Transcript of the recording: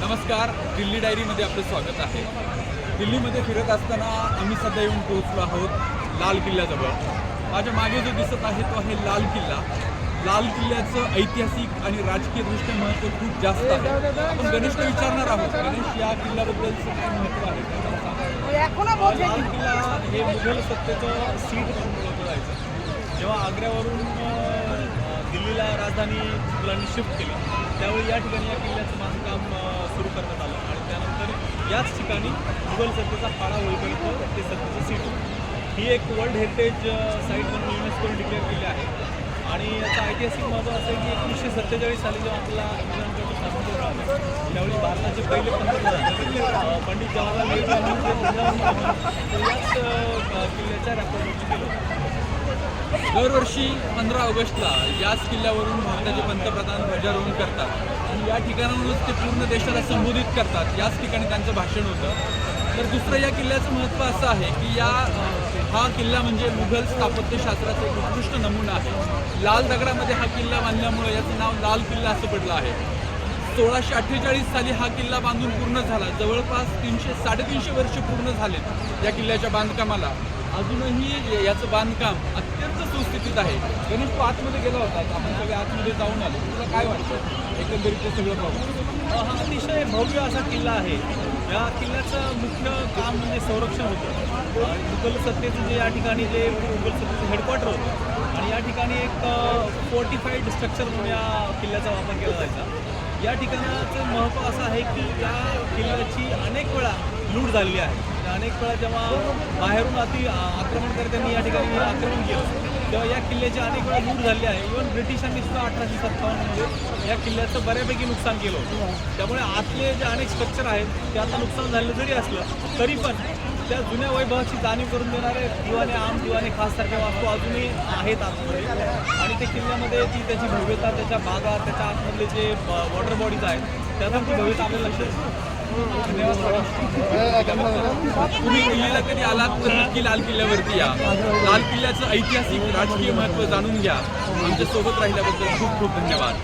नमस्कार, दिल्ली डायरीमध्ये आपलं स्वागत आहे। दिल्लीमध्ये फिरत असताना आम्ही सध्या येऊन पोहोचलो आहोत लाल किल्ल्याजवळ। माझ्या मागे जो दिसत आहे तो आहे लाल किल्ला। लाल किल्ल्याचं ऐतिहासिक आणि राजकीय दृष्ट्या महत्त्व खूप जास्त आहे। आपण गणेशला विचारणार आहोत, गणेश या किल्ल्याबद्दलचं काय महत्त्व आहे? लाल किल्ला हे मुघल सत्तेचं सीट म्हणून ओळखलं जायचं। जेव्हा आग्र्यावरून दिल्लीला राजधानी मुघलांनी शिफ्ट केली त्यावेळी या ठिकाणी या किल्ल्याचं बांधकाम सुरू करण्यात आलं आणि त्यानंतर याच ठिकाणी मुघल सत्तेचा पाडा होईपर्यंत ते सत्तेचं सीट होतं। ही एक वर्ल्ड हेरिटेज साईट म्हणून युनेस्कोने डिक्लेअर केली आहे आणि याचं ऐतिहासिक महत्त्व असं आहे की 1947 साली जेव्हा आपला इंग्लंडकडून स्वातंत्र्य मिळालं त्यावेळी भारताचे पहिले पंतप्रधान पंडित जवाहरलाल नेहरू यांनी याच किल्ल्याच्या रॅपरवरती केलं। दरवर्षी 15 ऑगस्टला याच किल्ल्यावरून भारताचे पंतप्रधान ध्वजारोहण करतात आणि या ठिकाणावरूनच ते पूर्ण देशाला संबोधित करतात। याच ठिकाणी त्यांचं भाषण होतं। तर दुसरं या किल्ल्याचं महत्त्व असं आहे की हा किल्ला म्हणजे मुघल स्थापत्यशास्त्राचा एक उत्कृष्ट नमुना आहे। लाल दगडामध्ये हा किल्ला बांधल्यामुळे याचं नाव लाल किल्ला असं पडलं आहे। 1648 साली हा किल्ला बांधून पूर्ण झाला। जवळपास 300-350 वर्ष पूर्ण झालेत या किल्ल्याच्या बांधकामाला। अजूनही याचं बांधकाम अत्यंत सुस्थितीत आहे। गणेश, तू आतमध्ये गेला होता, आपण सगळे आतमध्ये जाऊन आलो, तुला काय वाटतं एकंदरीत ते सगळं पाहून? हा अतिशय भव्य असा किल्ला आहे। या किल्ल्याचं मुख्य काम म्हणजे संरक्षण होतं। मुघल सत्तेचं जे या ठिकाणी जे मुघल सत्तेचं हेडक्वार्टर होतं आणि या ठिकाणी एक फोर्टिफाईड स्ट्रक्चर म्हणून या किल्ल्याचा वापर केला जायचा। या ठिकाणाचं महत्त्व असं आहे की या किल्ल्याची अनेक वेळा लूट झालेली आहे। अनेक वेळा जेव्हा बाहेरून आक्रमणकर्त्यांनी या ठिकाणी आक्रमण केलं तेव्हा या किल्ल्याची अनेक वेळा लूट झाली आहे। इव्हन ब्रिटिशांनी सुद्धा 1857 मध्ये या किल्ल्याचं बऱ्यापैकी नुकसान केलं होतं। त्यामुळे आतले जे अनेक स्ट्रक्चर आहेत ते आता नुकसान झालेलं जरी असलं तरी पण त्या जुन्या वैभवाची जाणीव करून देणारे दिवाने आम दिवाने खास सारख्या वास्तू अजूनही आहेत आतमध्ये आणि ते किल्ल्यामध्ये त्याची भव्यता, त्याच्या बागा, त्याच्या आतमधले जे वॉटर बॉडीज आहेत त्यातून ती भव्यता आपल्याला लक्षात येते। तुम्ही दिल्लीला कधी आलात तर नक्की लाल किल्ल्यावरती या। लाल किल्ल्याचं ऐतिहासिक राजकीय महत्त्व जाणून घ्या। आमच्या सोबत राहिल्याबद्दल खूप खूप धन्यवाद।